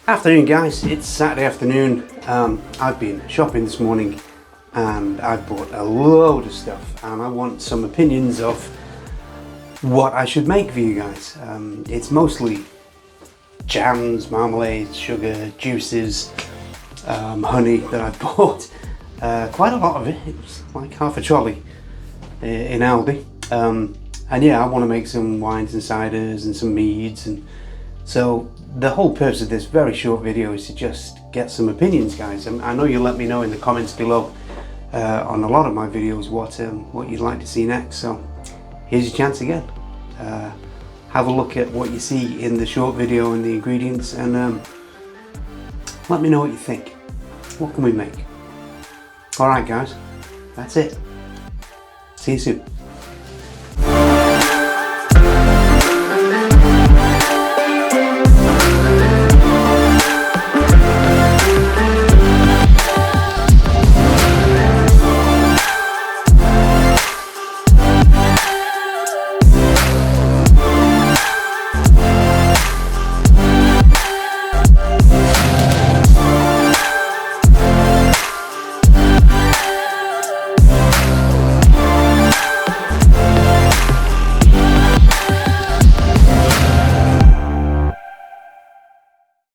Afternoon guys, it's Saturday afternoon. I've been shopping this morning and I've bought a load of stuff and I want some opinions of what I should make for you guys. It's mostly jams, marmalades, sugar, juices, honey that I've bought. Quite a lot of it. It was like half a trolley in Aldi. And yeah, I want to make some wines and ciders and some meads, and so the whole purpose of this very short video is to just get some opinions, guys. I know you'll let me know in the comments below on a lot of my videos what you'd like to see next. So here's your chance again. Have a look at what you see in the short video and the ingredients, and let me know what you think. What can we make? Alright guys, that's it. See you soon.